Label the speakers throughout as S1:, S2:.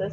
S1: 10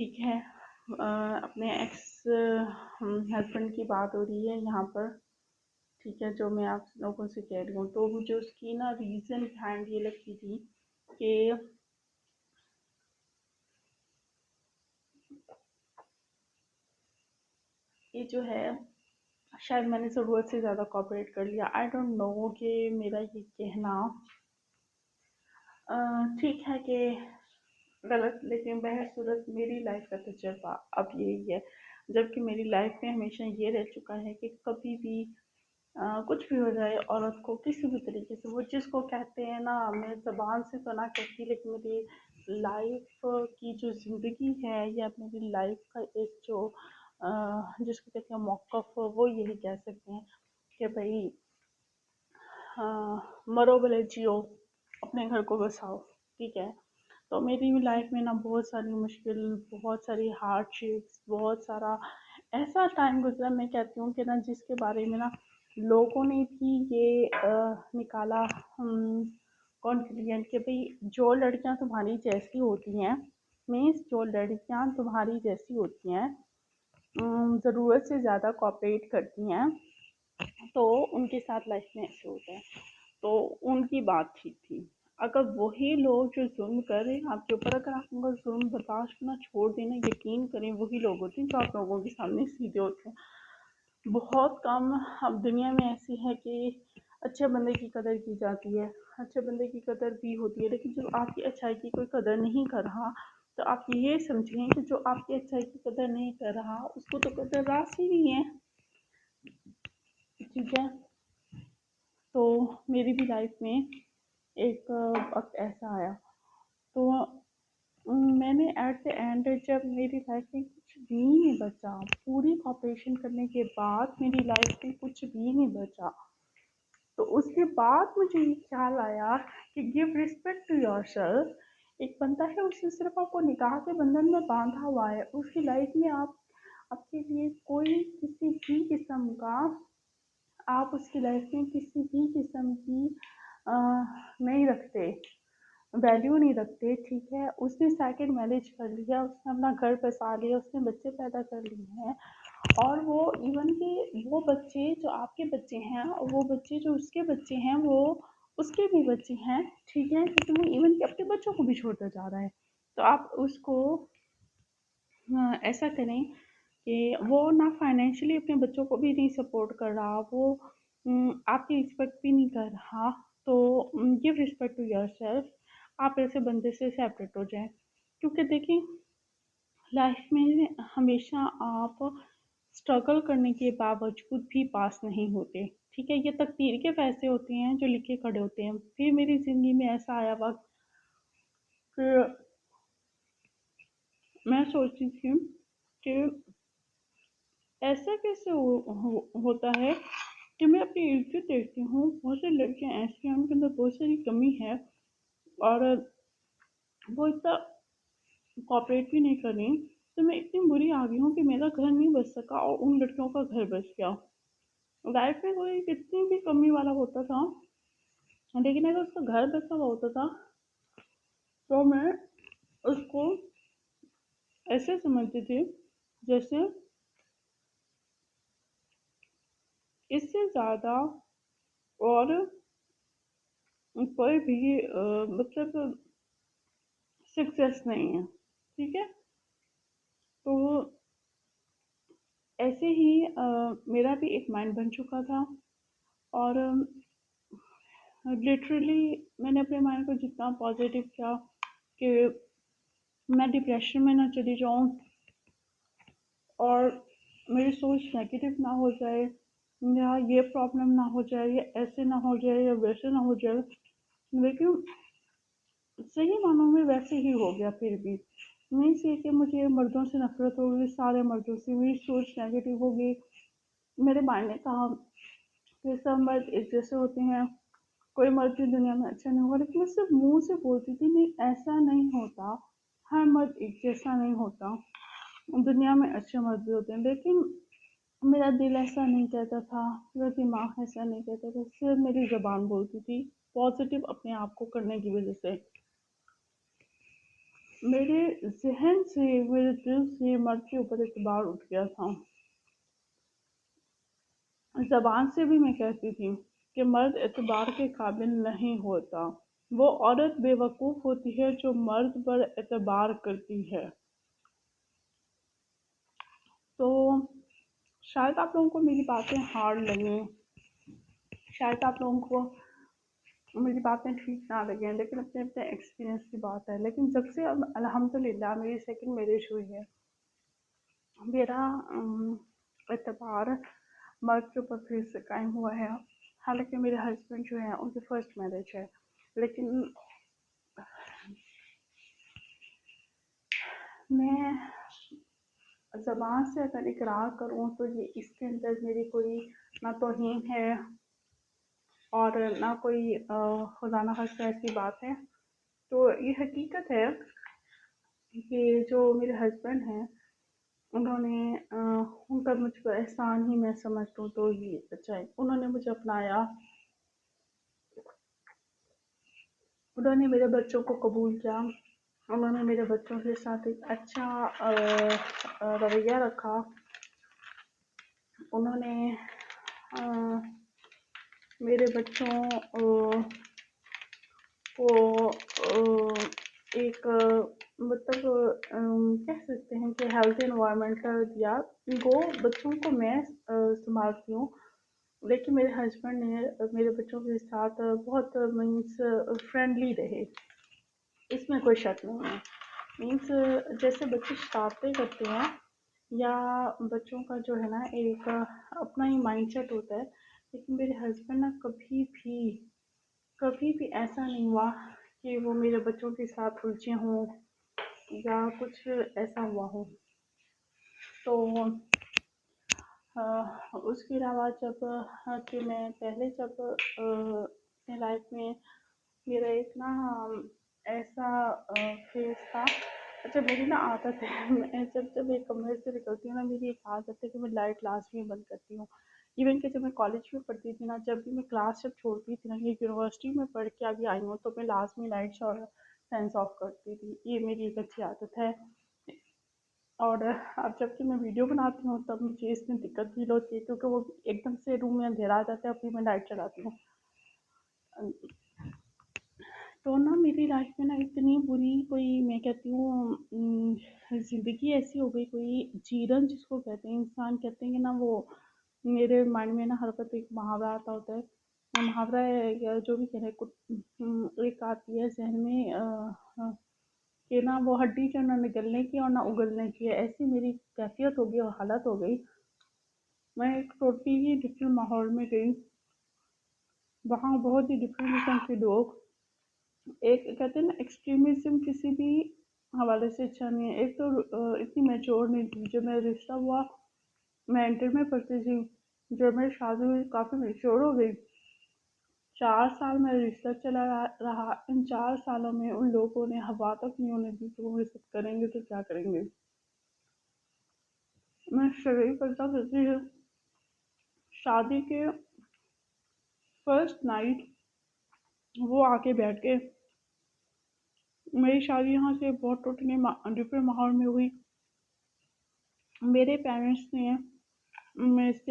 S1: ٹھیک ہے، اپنے ایکس ہسبینڈ کی بات ہو رہی ہے یہاں پر، ٹھیک ہے، جو میں آپ لوگوں سے کہہ رہی ہوں، تو مجھے اس کی نا ریزن بہائنڈ یہ لگتی تھی کہ یہ جو ہے شاید میں نے ضرورت سے زیادہ کوپریٹ کر لیا. آئی ڈونٹ نو کہ میرا یہ کہنا ٹھیک ہے کہ غلط، لیکن بہرصورت میری لائف کا تجربہ اب یہی ہے، جبکہ میری لائف میں ہمیشہ یہ رہ چکا ہے کہ کبھی بھی کچھ بھی ہو جائے عورت کو کسی بھی طریقے سے، وہ جس کو کہتے ہیں نا، میں زبان سے تو نہ کہتی، لیکن میری لائف کی جو زندگی ہے یا میری لائف کا ایک جو جس کو کہتے ہیں موقف، وہ یہی کہہ سکتے ہیں کہ بھائی مرو بھلے جیو، اپنے گھر کو بساؤ، ٹھیک ہے. تو میری لائف میں نا بہت ساری مشکل، بہت ساری ہارڈ شپس، بہت سارا ایسا ٹائم گزرا، میں کہتی ہوں کہ نا جس کے بارے میں نا لوگوں نے بھی یہ نکالا کنکلوژن کہ بھئی جو لڑکیاں تمہاری جیسی ہوتی ہیں، مینس جو لڑکیاں تمہاری جیسی ہوتی ہیں ضرورت سے زیادہ کوآپریٹ کرتی ہیں تو ان کے ساتھ لائف میں ایسے ہوتا ہے. تو ان کی بات ٹھیک تھی. اگر وہی لوگ جو ظلم کر رہے ہیں آپ کے اوپر، اگر آپ ان کا ظلم برداشت کرنا چھوڑ دینا، یقین کریں وہی لوگ ہوتے ہیں جو آپ لوگوں کے سامنے سیدھے ہوتے ہیں. بہت کم اب دنیا میں ایسی ہے کہ اچھے بندے کی قدر کی جاتی ہے، اچھے بندے کی قدر بھی ہوتی ہے، لیکن جب آپ کی اچھائی کی کوئی قدر نہیں کر رہا تو آپ یہ سمجھیں کہ جو آپ کی اچھائی کی قدر نہیں کر رہا اس کو تو قدر راس ہی نہیں ہے. ٹھیک ہے، تو میری بھی لائف میں ایک وقت ایسا آیا تو میں نے ایٹ دا اینڈ جب میری لائف میں کچھ بھی نہیں بچا، پوری کوآپریشن کرنے کے بعد میری لائف میں کچھ بھی نہیں بچا، تو اس کے بعد مجھے یہ خیال آیا کہ give respect to yourself. ایک بندہ ہے، اس نے صرف آپ کو نکاح کے بندھن میں باندھا ہوا ہے، اس کی لائف میں آپ کے لیے کوئی کسی بھی قسم کا، آپ اس کی لائف میں کسی بھی قسم کی نہیں رکھتے، ویلیو نہیں رکھتے. ٹھیک ہے، اس نے سیکنڈ میرج کر لیا، اس نے اپنا گھر بسا لیا، اس نے بچے پیدا کر لیے ہیں، اور وہ ایون کہ وہ بچے جو آپ کے بچے ہیں، وہ بچے جو اس کے بچے ہیں، وہ اس کے بھی بچے ہیں. ٹھیک ہے، کیونکہ وہ ایون کہ اپنے بچوں کو بھی چھوڑتا جا رہا ہے. تو آپ اس کو ایسا کریں کہ وہ نہ فائنینشلی اپنے بچوں کو بھی نہیں سپورٹ کر رہا، وہ آپ کی رسپیکٹ بھی نہیں کر رہا، تو give respect to yourself. آپ ایسے بندے سے سیپریٹ ہو جائیں، کیونکہ دیکھیں لائف میں ہمیشہ آپ اسٹرگل کرنے کے باوجود بھی پاس نہیں ہوتے. ٹھیک ہے، یہ تقدیر کے فیصلے ہوتے ہیں جو لکھے کھڑے ہوتے ہیں. پھر میری زندگی میں ایسا آیا وقت کہ میں سوچتی تھی کہ ایسا کیسے ہوتا ہے کہ میں اپنی عزت دیکھتی ہوں، بہت سی لڑکیاں ایسی ہیں ان کے اندر بہت ساری کمی ہے اور وہ اتنا کوآپریٹ بھی نہیں کر رہی، تو میں اتنی بری آ گئی ہوں کہ میرا گھر نہیں بچ سکا اور ان لڑکیوں کا گھر بچ گیا. لائف میں کوئی کتنی بھی کمی والا ہوتا تھا، لیکن اگر اس کا گھر بچا ہوا ہوتا تھا تو میں اس کو ایسے سمجھتی تھی جیسے اس سے زیادہ اور کوئی بھی مطلب سکسیس نہیں ہے. ٹھیک ہے، تو ایسے ہی میرا بھی ایک مائنڈ بن چکا تھا، اور لٹرلی میں نے اپنے مائنڈ کو جتنا پازیٹیو کیا کہ میں ڈپریشن میں نہ چلی جاؤں اور میری سوچ نیگیٹو نہ ہو جائے، یا یہ پرابلم نہ ہو جائے، یا ایسے نہ ہو جائے، یا ویسے نہ ہو جائے. لیکن صحیح معنوں میں ویسے ہی ہو گیا. پھر بھی نہیں سی کہ مجھے مردوں سے نفرت ہو گئی، سارے مردوں سے میری سوچ نیگیٹو ہو گئی. میرے مائنڈ نے کہا کہ سب مرد ایک جیسے ہوتے ہیں، کوئی مرد بھی دنیا میں اچھا نہیں ہوگا. لیکن میں صرف منہ سے بولتی تھی نہیں ایسا نہیں ہوتا، ہر مرد ایک جیسا نہیں ہوتا، دنیا میں اچھے مرد بھی ہوتے ہیں. لیکن میرا دل ایسا نہیں کہتا تھا، میرا دماغ ایسا نہیں کہتا تھا، صرف میری زبان بولتی تھی پازیٹیو اپنے آپ کو کرنے کی وجہ سے. میرے ذہن سے، میرے دل سے مرد کے اوپر اعتبار اٹھ گیا تھا. زبان سے بھی میں کہتی تھی کہ مرد اعتبار کے قابل نہیں ہوتا. وہ عورت بے وقوف ہوتی ہے جو مرد پر اعتبار کرتی ہے. تو شاید آپ لوگوں کو میری باتیں ہارڈ لگیں، شاید آپ لوگوں کو میری باتیں ٹھیک نہ لگیں، لیکن اپنے اپنے ایکسپیرینس کی بات ہے. لیکن جب سے اب الحمدللہ میری سیکنڈ میرج ہوئی ہے، میرا اعتبار مرد کے اوپر پھر سے قائم ہوا ہے. حالانکہ میرے ہسبینڈ جو ہیں ان کی فرسٹ میرج ہے، لیکن میں زبان سے اگر اقرار کروں تو یہ اس کے اندر میری کوئی نہ توہین ہے اور نہ کوئی خدا نہ خواستہ ایسی بات ہے. تو یہ حقیقت ہے کہ جو میرے ہسبینڈ ہیں انہوں نے ان کا مجھ پر احسان ہی میں سمجھتا ہوں تو یہ سچائی. انہوں نے مجھے اپنایا، انہوں نے میرے بچوں کو قبول کیا، انہوں نے میرے بچوں کے ساتھ ایک اچھا رویہ رکھا. انہوں نے میرے بچوں کو ایک مطلب کہہ سکتے ہیں کہ ہیلتھی انوائرمنٹ دیا. ان کو بچوں کو میں سنبھالتی ہوں، لیکن میرے ہسبینڈ نے میرے بچوں کے ساتھ بہت مینس فرینڈلی رہے. اس میں کوئی شک نہیں ہے. مینس جیسے بچے شرارتیں کرتے ہیں یا بچوں کا جو ہے نا ایک اپنا ہی مائنڈ سیٹ ہوتا ہے، لیکن میرے ہسبینڈ نا کبھی بھی ایسا نہیں ہوا کہ وہ میرے بچوں کے ساتھ الجھے ہوں یا کچھ ایسا ہوا ہو. تو اس کے علاوہ جب کہ میں پہلے جب اپنے لائف میں میرا ایک نا ایسا فیز تھا. اچھا میری نا عادت ہے، میں جب ایک کمرے سے نکلتی ہوں نا میری ایک عادت ہے کہ میں لائٹ لازمی بند کرتی ہوں. ایون کہ جب میں کالج میں پڑھتی تھی نا، جب بھی میں کلاس جب چھوڑتی تھی نا، یہ یونیورسٹی میں پڑھ کے ابھی آئی ہوں تو میں لازمی لائٹس اور فینس آف کرتی تھی. یہ میری ایک اچھی عادت ہے. اور اب جب کہ میں ویڈیو بناتی ہوں تب مجھے اس میں دقت فیل ہوتی ہے کیونکہ وہ ایک دم سے روم میں اندھیرا آ جاتا ہے، پھر میں لائٹ چلاتی ہوں. تو نا میری لائف میں نا اتنی بری کوئی میں کہتی ہوں زندگی ایسی ہو گئی، کوئی جیرن جس کو کہتے ہیں، انسان کہتے ہیں کہ نا وہ میرے مائنڈ میں نا ہر وقت ایک محاورہ آتا ہوتا ہے. محاورہ ہے یا جو بھی کہہ رہے، ایک آتی ہے ذہن میں کہ نہ وہ ہڈی جو نہ نگلنے کی اور نہ اگلنے کی ہے. ایسی میری کیفیت ہو گئی اور حالت ہو گئی. میں ایک ٹوٹلی ہی ڈفرینٹ ماحول میں گئی، وہاں بہت ہی ڈفرینٹ قسم کے لوگ. ایک کہتے ہیں نا ایکسٹریمزم کسی بھی حوالے سے اچھا نہیں ہے. ایک تو اتنی میچور نہیں تھی. جب میرا رشتہ ہوا میں انٹر میں پڑھتی تھی، جب میری شادی ہوئی کافی میچور ہو گئی. 4 سال میرا رشتہ چلا رہا. ان 4 سالوں میں ان لوگوں نے ہوا تک نہیں ہونے دی کہ وہ میرے ساتھ کریں گے تو کیا کریں گے. میں شرعی پردہ کرتی ہوں. شادی کے فرسٹ نائٹ وہ آ کے بیٹھ کے، میری شادی یہاں سے بہت ٹوٹلی ڈفرینٹ ماحول میں ہوئی. میرے پیرنٹس نے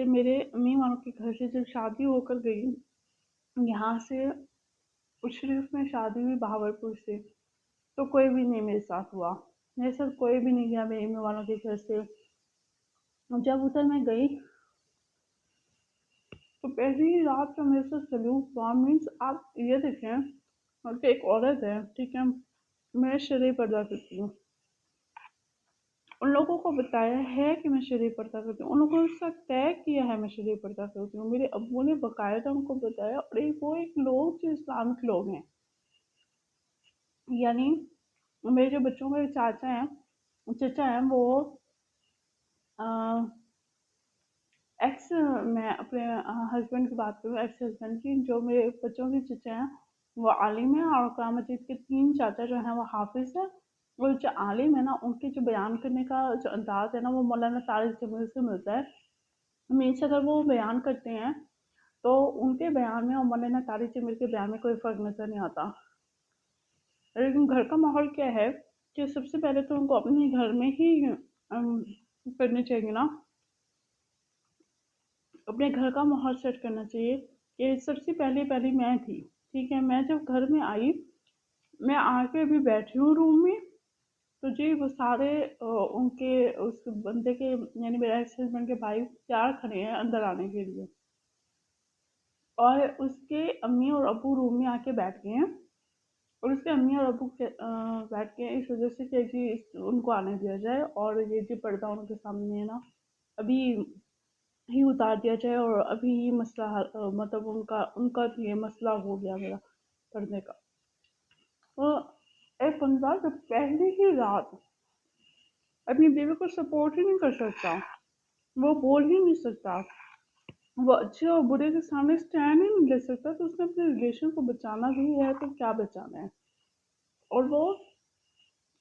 S1: میرے امی والوں کے گھر سے جب شادی ہو کر گئی، یہاں سے شریف میں شادی ہوئی بہاولپور سے، تو کوئی بھی نہیں میرے ساتھ ہوا. میرے ساتھ کوئی بھی نہیں گیا میرے امی والوں کے گھر سے. جب ادھر میں گئی تو پہلی رات جو میرے ساتھ سلوک ہوا، مینس آپ یہ دیکھیں کہ ایک عورت ہے، ٹھیک ہے، میں شرعی پردہ کرتی ہوں. ان لوگوں کو بتایا ہے کہ میں شرعی پردہ کرتی ہوں، ان لوگوں نے سب طے کیا ہے میں شرعی پردہ کرتی ہوں. میرے ابو نے باقاعدہ ان کو بتایا. اور وہ ایک لوگ جو اسلامک لوگ ہیں، یعنی میرے جو بچوں کے چچا ہیں وہ ایکس، میں اپنے ہسبینڈ کی بات کروں، ایکس ہسبینڈ کی، جو میرے بچوں کے چچا ہیں وہ عالم ہیں. اور قرآن مجید کے 3 چاچا جو ہیں وہ حافظ ہیں. وہ جو عالم ہے نا، ان کے جو بیان کرنے کا جو انداز ہے نا وہ مولانا طارق جمیل سے ملتا ہے. مینس اگر وہ بیان کرتے ہیں تو ان کے بیان میں اور مولانا طارق جمیل کے بیان میں کوئی فرق نظر نہیں آتا. لیکن گھر کا ماحول کیا ہے کہ سب سے پہلے تو ان کو اپنے گھر میں ہی کرنے چاہیے نا، اپنے گھر کا ماحول سیٹ کرنا چاہیے کہ سب سے پہلی میں تھی، ٹھیک ہے، میں جب گھر میں آئی، میں آ کے ابھی بیٹھی ہوں روم میں، تو جی وہ سارے ان کے اس بندے کے یعنی میرے ایکس ہسبینڈ کے بھائی تیار کھڑے ہیں اندر آنے کے لیے، اور اس کے امی اور ابو روم میں آ کے بیٹھ گئے ہیں، اور اس کے امی اور ابو بیٹھ کے اس وجہ سے کہ جی ان کو آنے دیا جائے، اور یہ جی پردہ ان کے سامنے ہے نا ابھی ہی اتار دیا جائے، اور ابھی یہ مسئلہ مطلب ان کا یہ مسئلہ ہو گیا میرا پڑھنے کا۔ تو ایک بندہ جو پہلی ہی رات اپنی بیوی کو سپورٹ ہی نہیں کر سکتا، وہ بول ہی نہیں سکتا، وہ اچھے اور برے کے سامنے اسٹینڈ ہی نہیں لے سکتا، تو اس نے اپنے ریلیشن کو بچانا بھی ہے تو کیا بچانا ہے، اور وہ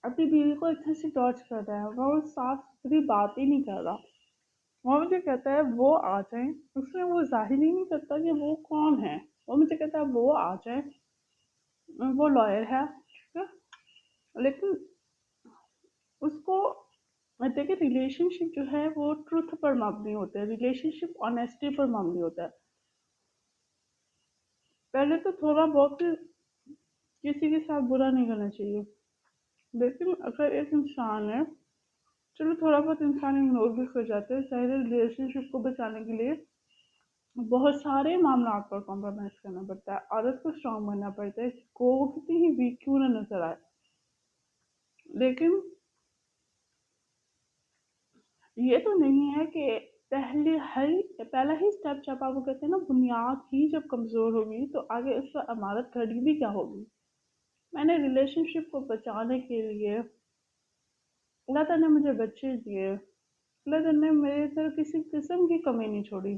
S1: اپنی بیوی کو اتنے سے ٹارچ کر رہا ہے، وہ صاف ستھری بات ہی نہیں کر رہا، وہ مجھے کہتا ہے وہ آ جائیں، اس میں وہ ظاہر ہی نہیں کرتا کہ وہ کون ہے، وہ مجھے کہتا ہے وہ آ جائیں، وہ لائر ہے، ٹھیک ہے، لیکن اس کو دیکھیں ریلیشن شپ جو ہے وہ ٹروتھ پر مبنی ہوتا ہے، ریلیشن شپ آنیسٹی پر مبنی ہوتا ہے، پہلے تو تھوڑا بہت کسی کے ساتھ برا نہیں کرنا چاہیے، لیکن اگر ایک انسان ہے، چلو تھوڑا بہت انسان اگنور بھی کر جاتے ہیں، ظاہر ریلیشن شپ کو بچانے کے لیے بہت سارے معاملات پر کمپرومائز کرنا پڑتا ہے، عادت کو اسٹرانگ بننا پڑتا ہے کو وہ کتنی ہی ویک کیوں نہ نظر آئے، لیکن یہ تو نہیں ہے کہ پہلا ہی اسٹیپ جب آپ وہ کہتے ہیں نا بنیاد ہی جب کمزور ہوگی تو آگے اس پر عمارت کھڑی بھی کیا ہوگی۔ میں نے ریلیشن شپ کو بچانے کے لیے اللہ تعالیٰ نے مجھے بچے دیے، اللہ تعالیٰ نے میرے اندر کسی قسم کی کمی نہیں چھوڑی،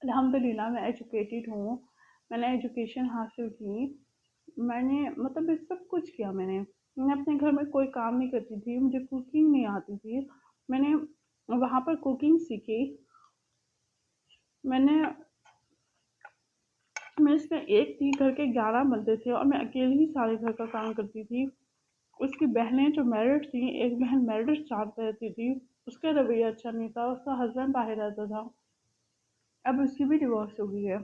S1: الحمدللہ میں ایجوکیٹڈ ہوں، میں نے ایجوکیشن حاصل کی، میں نے مطلب یہ سب کچھ کیا، میں اپنے گھر میں کوئی کام نہیں کرتی تھی، مجھے کوکنگ نہیں آتی تھی، میں نے وہاں پر کوکنگ سیکھی، میں نے اس میں ایک تھی، گھر کے 11 بندے تھے اور میں اکیلی ہی سارے گھر کا کام کرتی تھی، اس کی بہنیں جو میرڈ تھیں، ایک بہن میرڈ ساتھ رہتی تھی، اس کا رویہ اچھا نہیں تھا، اس کا ہسبینڈ باہر رہتا تھا، اب اس کی بھی ڈیورس ہو گئی ہے،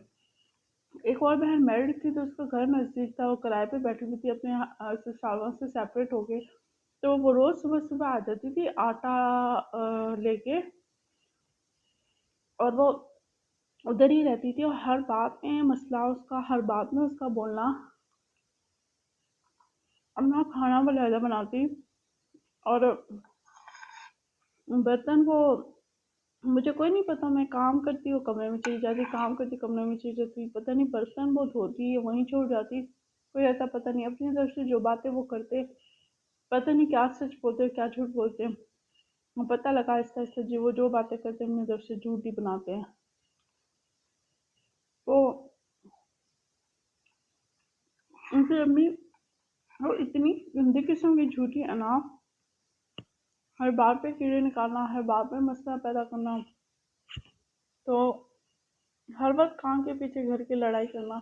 S1: ایک اور بہن میرڈ تھی تو اس کا گھر نزدیک تھا، وہ کرائے پہ بیٹھی ہوئی تھی اپنے سالوں سے سیپریٹ ہو کے، تو وہ روز صبح صبح آ جاتی تھی آٹا لے کے، اور وہ ادھر ہی رہتی تھی، اور ہر بات میں مسئلہ اس کا، ہر بات میں اس کا بولنا، اب میں کھانا وغیرہ بناتی اور برتن وہ مجھے کوئی نہیں پتا، میں کام کرتی ہوں کمرے میں چلی جاتی، کام کرتی کمرے میں چلی جاتی، پتہ نہیں برتن وہ دھوتی ہے وہیں چھوڑ جاتی، کوئی ایسا پتہ نہیں، اپنی طرف سے جو باتیں وہ کرتے، پتہ نہیں کیا سچ بولتے کیا جھوٹ بولتے، پتہ لگا آہستہ آہستہ جی وہ جو باتیں کرتے ہیں اپنی طرف سے جھوٹ ہی بناتے ہیں، تو ان کی امی وہ اتنی گندی قسم کی جھوٹی انا، ہر بات پہ کیڑے نکالنا، ہر بات پہ مسئلہ پیدا کرنا، تو ہر وقت کام کے پیچھے گھر کی لڑائی کرنا،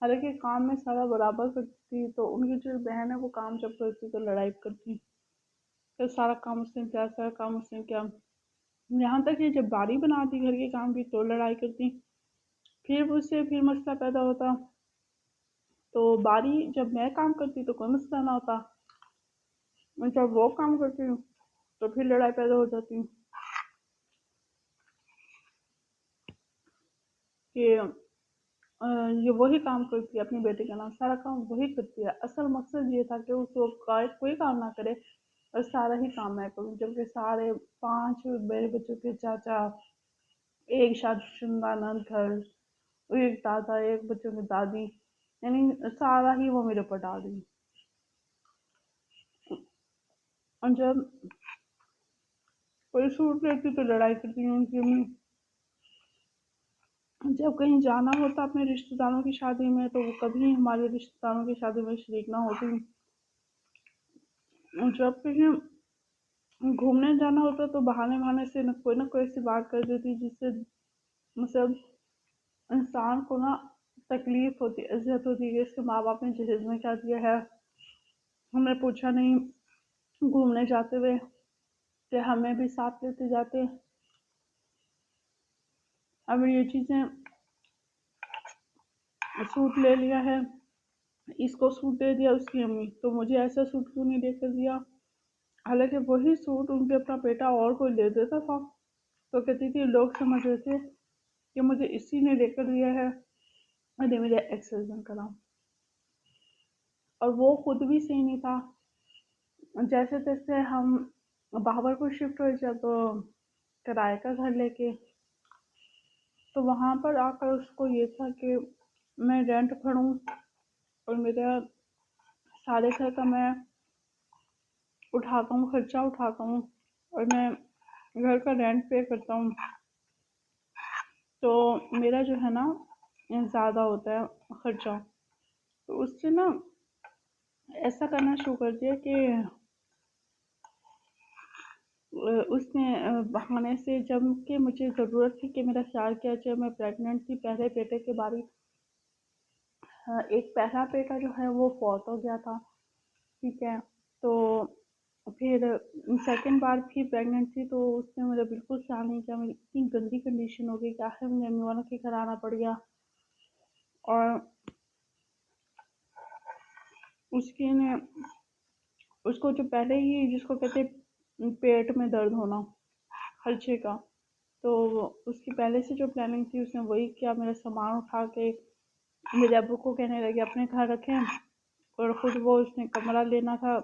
S1: حالانکہ کام میں سارا برابر کرتی تھی، تو ان کی جو بہن ہے وہ کام جب کرتی تو لڑائی کرتی، پھر سارا کام اس نے کیا، سارا کام اس نے کیا، یہاں تک کہ جب باری بناتی گھر کے کام کی تو لڑائی کرتی، پھر اس سے پھر مسئلہ پیدا ہوتا، تو باری جب میں کام کرتی تو کوئی مسئلہ نہ ہوتا، جب وہ کام کرتی ہوں تو پھر لڑائی پیدا ہو جاتی کہ یہ وہی کام کرتی ہے، اپنی بیٹی کا نام، سارا کام وہی کرتی ہے، اصل مقصد یہ تھا کہ اس کو کوئی کام نہ کرے اور سارا ہی کام میں کروں، جبکہ سارے 5 میرے بچوں کے چاچا، ایک شادی شدہ نند گھر، ایک دادا، ایک بچوں کی دادی، یعنی سارا ہی وہ میرے پر ڈال دی، اور جب کوئی سوٹ لیتی تو لڑائی کرتی ہوں ان کی امی، جب کہیں جانا ہوتا اپنے رشتہ داروں کی شادی میں تو وہ کبھی ہمارے رشتہ داروں کی شادی میں شریک نہ ہوتی، جب کہیں گھومنے جانا ہوتا تو بہانے سے نہ کوئی ایسی بات کر دیتی جس سے مطلب انسان کو نا تکلیف ہوتی، اذیت ہوتی ہے کہ اس کے ماں باپ نے جہیز میں کیا دیا ہے، ہم نے پوچھا نہیں، گھومنے جاتے ہوئے کہ ہمیں بھی ساتھ لیتے جاتے. اب یہ چیزیں سوٹ لے لیا ہے، اس کو سوٹ دے دیا اس کی امی، تو مجھے ایسا سوٹ کیوں نہیں دے کر دیا؟ حالانکہ وہی سوٹ ان کے اپنا بیٹا اور کوئی لے دیتا تھا. تو کہتی تھی لوگ سمجھ رہے تھے کہ مجھے اسی نے لے کر دیا ہے، اور میرے ایکس ہسبینڈ کا نام. اور وہ خود بھی صحیح نہیں تھا. جیسے تیسے ہم بہاور کو شفٹ ہوئے جب کرائے کا گھر لے کے، تو وہاں پر آ کر اس کو یہ تھا کہ میں رینٹ بھروں اور میرا سارے گھر کا میں اٹھاتا ہوں، خرچہ اٹھاتا ہوں، اور میں گھر کا رینٹ پے کرتا ہوں. تو میرا جو ہے نا زیادہ ہوتا ہے خرچہ. تو اس سے نا ایسا کرنا شروع کر دیا کہ اس نے بہانے سے، جب کہ مجھے ضرورت تھی کہ میرا خیال کیا جائے، میں پریگننٹ تھی، پہلے بیٹے کے بارے ایک پہلا بیٹا جو ہے وہ فوت ہو گیا تھا، ٹھیک ہے. تو پھر سیکنڈ بار بھی پریگننٹ تھی، تو اس نے میرا بالکل خیال نہیں کیا. میری اتنی گندی کنڈیشن ہو گئی کہ آخر مجھے امی والوں کے گھر آنا پڑ گیا. اور اس کو جو پہلے ہی جس کو کہتے پیٹ میں درد ہونا خرچے کا، تو اس کی پہلے سے جو پلاننگ تھی اس نے وہی کیا. میرا سامان اٹھا کے میرے ابو کو کہنے لگے اپنے گھر رکھیں، اور خود وہ اس نے کمرہ لینا تھا،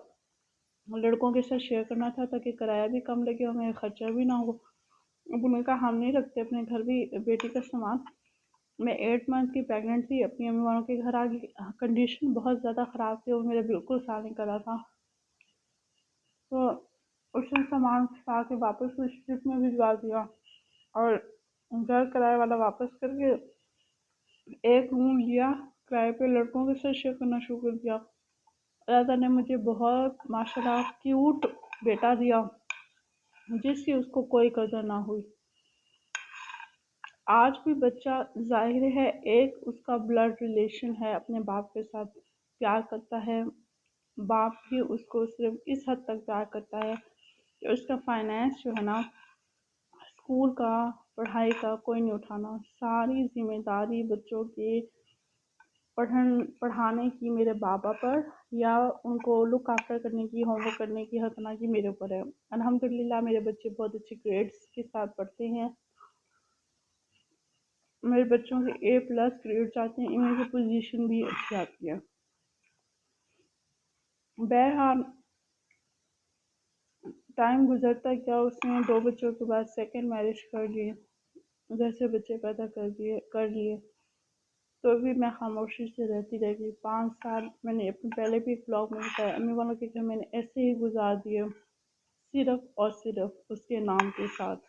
S1: لڑکوں کے ساتھ شیئر کرنا تھا تاکہ کرایہ بھی کم لگے اور میرا خرچہ بھی نہ ہو. ابو نے کہا ہم نہیں رکھتے اپنے گھر بھی بیٹی کا سامان. میں 8 منتھ کی پریگننٹ تھی، اپنی امی والوں کے گھر آ گئی. کنڈیشن بہت زیادہ خراب تھی اور میرا بالکل خیال نہیں کرا تھا. تو اس نے سامان اٹھا کے واپس اس ٹرپ میں بھجوا دیا، اور گھر کرایہ والا واپس کر کے ایک روم لیا کرائے پہ، لڑکوں کے ساتھ شیئر کرنا شروع کر دیا. اللہ تعالیٰ نے مجھے بہت ماشاء اللہ کیوٹ بیٹا دیا جس کی اس کو کوئی قدر نہ ہوئی. آج بھی بچہ ظاہر ہے ایک اس کا بلڈ ریلیشن ہے، اپنے باپ کے ساتھ پیار کرتا ہے. باپ بھی اس کو صرف اس حد تک پیار کرتا ہے کہ اس کا فائنینس جو ہے نا اسکول کا، پڑھائی کا کوئی نہیں اٹھانا. ساری ذمہ داری بچوں کے پڑھانے کی میرے بابا پر، یا ان کو لک آفٹر کرنے کی، ہوم ورک کرنے کی، ہر طرح کی میرے اوپر ہے. الحمدللہ میرے بچے بہت اچھے گریڈس کے ساتھ پڑھتے ہیں. میرے بچوں کے A+ گریڈس آتے ہیں، ان کی پوزیشن بھی اچھی آتی ہے. بہرحال ٹائم گزرتا گیا، اس نے 2 بچوں کے بعد سیکنڈ میرج کر لی، جیسے بچے پیدا کر لیے. تو بھی میں خاموشی سے رہتی رہ گئی. 5 سال میں نے اپنے پہلے بھی بلاگ میں بتایا امی والوں کے گھر میں نے ایسے ہی گزار دیے، صرف اور صرف اس کے نام کے ساتھ،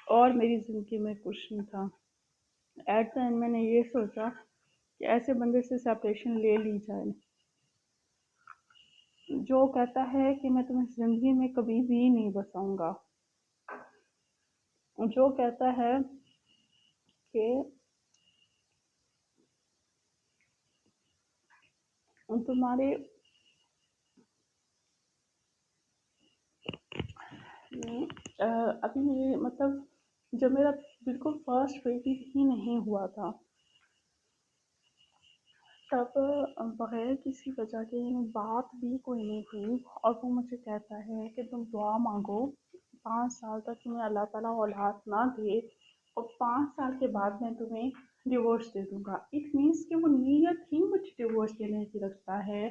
S1: اور میری زندگی میں کچھ نہیں تھا. ایٹ دا اینڈ میں نے یہ سوچا کہ ایسے بندے سے سیپریشن لے لی جائے جو کہتا ہے کہ میں تمہیں زندگی میں کبھی بھی نہیں بساؤں گا، جو کہتا ہے کہ تمہارے ابھی میرے مطلب جب میرا بالکل فرسٹ بیبی ہی نہیں ہوا تھا، تب بغیر کسی وجہ کے بات بھی کوئی نہیں ہوئی، اور وہ مجھے کہتا ہے کہ تم دعا مانگو 5 سال تک تمہیں اللہ تعالیٰ اولاد نہ دے، اور 5 سال کے بعد میں تمہیں ڈیورس دے دوں گا. اٹ مینس کہ وہ نیت ہی مجھے ڈیورس دینے کی رکھتا ہے،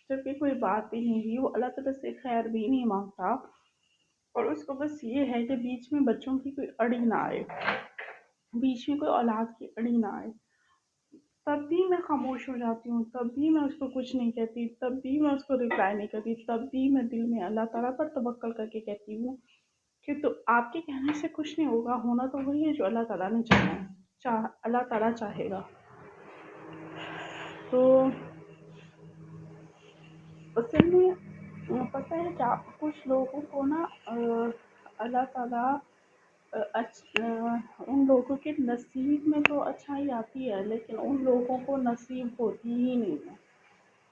S1: جبکہ کوئی بات بھی نہیں ہوئی. وہ اللہ تعالیٰ سے خیر بھی نہیں مانگتا، اور اس کو بس یہ ہے کہ بیچ میں بچوں کی کوئی اڑی نہ آئے، بیچ میں کوئی اولاد کی اڑی نہ آئے. تب بھی میں خاموش ہو جاتی ہوں، تب بھی میں اس کو کچھ نہیں کہتی، تب بھی میں اس کو ریپلائی نہیں کرتی، تب بھی میں دل میں اللہ تعالیٰ پر توکل کر کے کہتی ہوں کہ تو آپ کے کہنے سے کچھ نہیں ہوگا، ہونا تو وہی ہے جو اللہ تعالیٰ نے چاہنا ہے، اللہ تعالیٰ چاہے گا. تو اصل میں پتہ ہے کیا، کچھ لوگوں کو نا اللہ تعالیٰ ان لوگوں کے نصیب میں تو اچھائی آتی ہے، لیکن ان لوگوں کو نصیب ہوتی ہی نہیں ہے،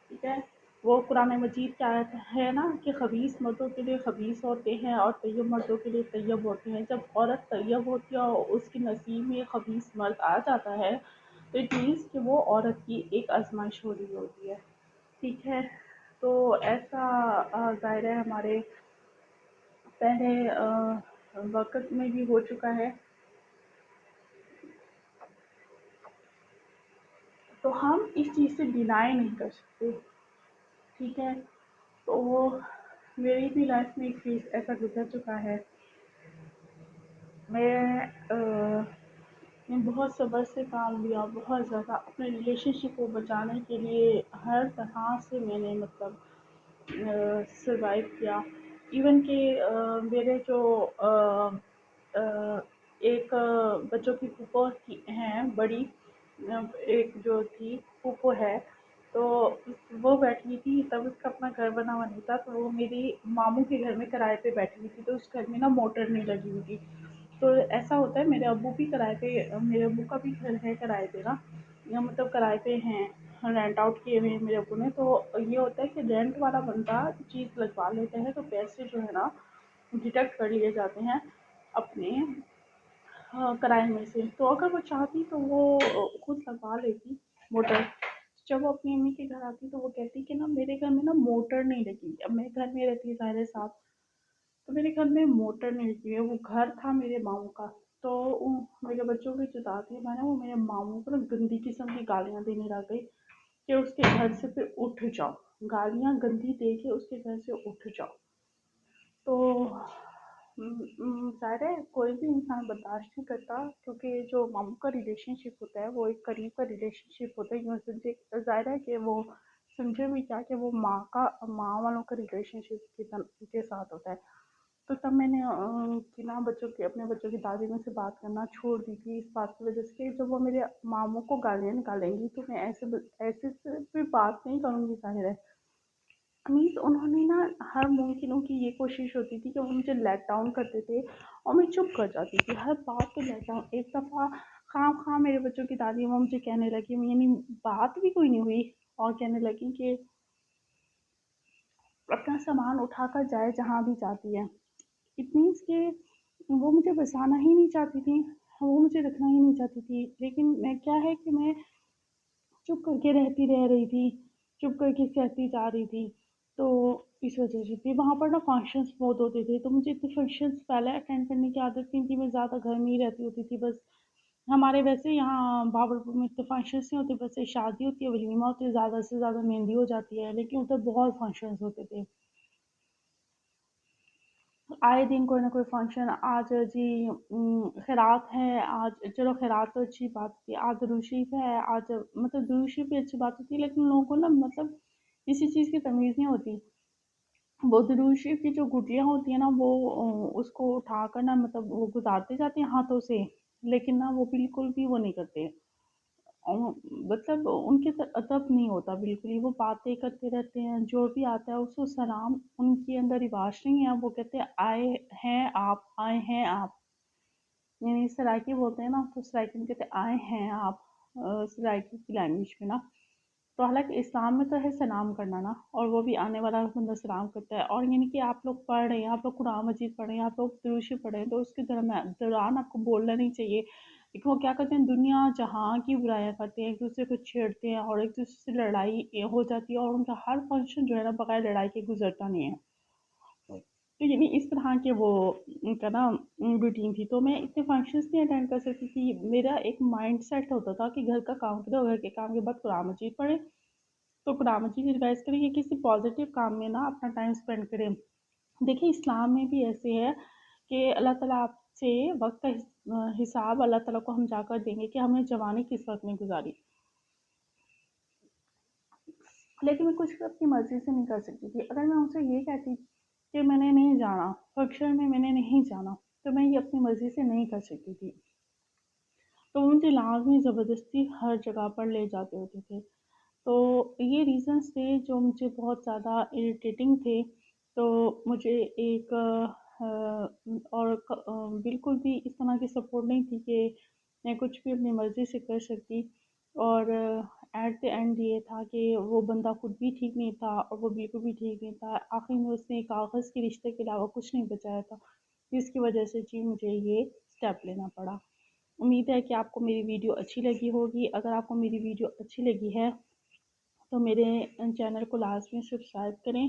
S1: ٹھیک ہے. وہ قرآن مجید کی آیت ہے نا کہ خبیث مردوں کے لیے خبیث ہوتے ہیں اور طیب مردوں کے لیے طیب ہوتے ہیں. جب عورت طیب ہوتی ہے اور اس کی نصیب میں خبیث مرد آ جاتا ہے تو اٹ مینس کہ وہ عورت کی ایک آزمائش ہو رہی ہوتی ہے. ٹھیک ہے، تو ایسا ظاہر ہے ہمارے پہلے وقت میں بھی ہو چکا ہے، تو ہم اس چیز سے ڈینائی نہیں کر سکتے. ٹھیک ہے، تو وہ میری بھی لائف میں ایک فیز ایسا گزر چکا ہے. میں نے بہت صبر سے کام لیا، بہت زیادہ اپنے ریلیشن شپ کو بچانے کے لیے ہر طرح سے میں نے مطلب سروائیو کیا. ایون کہ میرے جو ایک بچوں کی پھوپھو ہیں بڑی، ایک جو تھی پھوپھو ہے، تو وہ بیٹھی تھی تب اس کا اپنا گھر بنا ہوا نہیں تھا، تو وہ میری ماموں کے گھر میں کرائے پہ بیٹھی ہوئی تھی. تو اس گھر میں نا موٹر نہیں لگی ہوئی تھی. تو ایسا ہوتا ہے میرے ابو بھی کرائے پہ، میرے ابو کا بھی گھر ہے کرائے پہ نا، یا مطلب کرائے پہ ہیں، رینٹ آؤٹ کیے ہوئے ہیں میرے ابو نے. تو یہ ہوتا ہے کہ رینٹ والا بندہ چیز لگوا لیتا ہے تو پیسے جو ہے نا ڈیڈکٹ کر لیے جاتے ہیں اپنے کرائے میں سے. تو اگر وہ چاہتی تو وہ خود لگوا لیتی موٹر. جب وہ اپنی امی کے گھر آتی تو وہ کہتی کہ نا میرے گھر میں نا موٹر نہیں لگی. اب میں گھر میں رہتی ظاہر صاحب، تو میرے گھر میں موٹر نہیں لگی ہے. وہ گھر تھا میرے ماموں کا. تو میرے بچوں کی جو دادی ہے نا وہ میرے ماموں کو نا گندی قسم کی گالیاں دینے لگ گئی کہ اس کے گھر سے پھر اٹھ جاؤ، گالیاں گندی دے کے اس کے گھر سے اٹھ جاؤ. تو ظاہر ہے کوئی بھی انسان برداشت نہیں کرتا، کیونکہ جو ماموں کا ریلیشن شپ ہوتا ہے وہ ایک قریب کا ریلیشن شپ ہوتا ہے. یوں سمجھے ظاہر ہے کہ وہ سمجھے بھی کیا کہ وہ ماں والوں کا ریلیشن شپ کے ساتھ ہوتا ہے. تو تب میں نے کہ نا اپنے بچوں کی دادی میں سے بات کرنا چھوڑ دی تھی اس بات کی وجہ سے کہ جب وہ میرے ماموں کو گالیاں نکالیں گی تو میں ایسے سے بھی بات نہیں کروں گی. ظاہر ہے مینس انہوں نے نا ہر ممکن کی یہ کوشش ہوتی تھی کہ وہ مجھے لیٹ ڈاؤن کرتے تھے اور میں چپ کر جاتی تھی ہر بات پہ لیٹ ڈاؤن. ایک دفعہ خواہ میرے بچوں کی دادی وہ مجھے کہنے لگی، یعنی بات بھی کوئی نہیں ہوئی، اور کہنے لگی کہ اپنا سامان اٹھا کر جائے جہاں بھی جاتی ہے. اٹ مینس کہ وہ مجھے بسانا ہی نہیں چاہتی تھی، وہ مجھے رکھنا ہی نہیں چاہتی تھی. لیکن میں کیا ہے کہ میں چپ کر کے رہ رہی تھی، چپ کر کے سہتی جا رہی تھی. تو اس وجہ سے تھی وہاں پر نا فنکشنس بہت ہوتے تھے، تو مجھے اتنے فنکشنس پہلے اٹینڈ کرنے کی عادت نہیں تھی. میں زیادہ گھر میں ہی رہتی ہوتی تھی. بس ہمارے ویسے یہاں بھاولپور میں اتنے فنکشنس نہیں ہوتے، بس شادی ہوتی ہے، ولیمہ ہوتی ہے، زیادہ سے زیادہ مہندی ہو جاتی ہے. لیکن ادھر بہت فنکشنس ہوتے تھے، آئے دن کوئی نہ کوئی فنکشن. آج جی خیرات ہے، آج چلو خیرات تو اچھی بات تھی، آج درود شریف ہے، آج مطلب درود شریف بھی اچھی بات ہوتی ہے. لیکن لوگوں کو نا مطلب کسی چیز کی تمیز نہیں ہوتی. وہ درود شریف کی جو گٹلیاں ہوتی ہیں نا وہ اس کو اٹھا کر نا مطلب وہ گزارتے جاتے ہیں ہاتھوں سے، لیکن نا وہ بالکل بھی وہ نہیں کرتے. مطلب ان کے ادب نہیں ہوتا بالکل ہی، وہ باتیں کرتے رہتے ہیں. جو بھی آتا ہے اس کو سلام ان کے اندر رواج نہیں ہے. وہ کہتے ہیں آئے ہیں آپ، آئے ہیں آپ، یعنی سرائکی بولتے ہیں نا، تو سرائکی میں کہتے ہیں آئے ہیں آپ، سرائکی کی لینگویج میں نا. تو حالانکہ اسلام میں تو ہے سلام کرنا نا، اور وہ بھی آنے والا بندہ سلام کرتا ہے. اور یعنی کہ آپ لوگ پڑھ رہے ہیں، آپ لوگ قرآن مجید پڑھ رہے ہیں، آپ لوگ درود شریف پڑھ رہے ہیں، تو اس کے دوران آپ کو بولنا نہیں چاہیے. لیکن وہ کیا کرتے ہیں، دنیا جہاں کی برائیاں کرتے ہیں، ایک دوسرے کو چھیڑتے ہیں اور ایک دوسرے سے لڑائی ہو جاتی ہے. اور ان کا ہر فنکشن جو ہے نا بغیر لڑائی کے گزرتا نہیں ہے. تو یعنی اس طرح کے وہ ان کا نا روٹین تھی. تو میں اتنے فنکشنس نہیں اٹینڈ کر سکتی تھی. میرا ایک مائنڈ سیٹ ہوتا تھا کہ گھر کا کام کرے اور گھر کے کام کے بعد قرآن مجید پڑھے. تو قرآن مجید ریوائز کریں کہ کسی پازیٹیو کام میں نا اپنا ٹائم اسپینڈ کریں. دیکھیں اسلام میں بھی ایسے ہے کہ اللہ تعالیٰ آپ سے وقت کا حساب اللہ تعالیٰ کو ہم جا کر دیں گے کہ ہمیں جوانی کس وقت میں گزاری. لیکن میں کچھ اپنی مرضی سے نہیں کر سکتی تھی. اگر میں ان سے یہ کہتی کہ میں نے نہیں جانا فنکشن میں نے نہیں جانا، تو میں یہ اپنی مرضی سے نہیں کر سکتی تھی. تو مجھے لازمی زبردستی ہر جگہ پر لے جاتے ہوتے تھے. تو یہ ریزنس تھے جو مجھے بہت زیادہ اریٹیٹنگ تھے. تو مجھے ایک اور بالکل بھی اس طرح کی سپورٹ نہیں تھی کہ میں کچھ بھی اپنی مرضی سے کر سکتی. اور ایٹ دی اینڈ یہ تھا کہ وہ بندہ خود بھی ٹھیک نہیں تھا اور وہ بالکل بھی ٹھیک نہیں تھا، آخر میں اس نے کاغذ کے رشتے کے علاوہ کچھ نہیں بچایا تھا، جس کی وجہ سے جی مجھے یہ اسٹیپ لینا پڑا۔ امید ہے کہ آپ کو میری ویڈیو اچھی لگی ہوگی۔ اگر آپ کو میری ویڈیو اچھی لگی ہے تو میرے چینل کو لازمی سبسکرائب کریں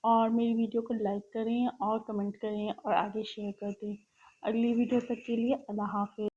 S1: اور میری ویڈیو کو لائک کریں اور کمنٹ کریں اور آگے شیئر کر دیں۔ اگلی ویڈیو تک کے لیے اللہ حافظ۔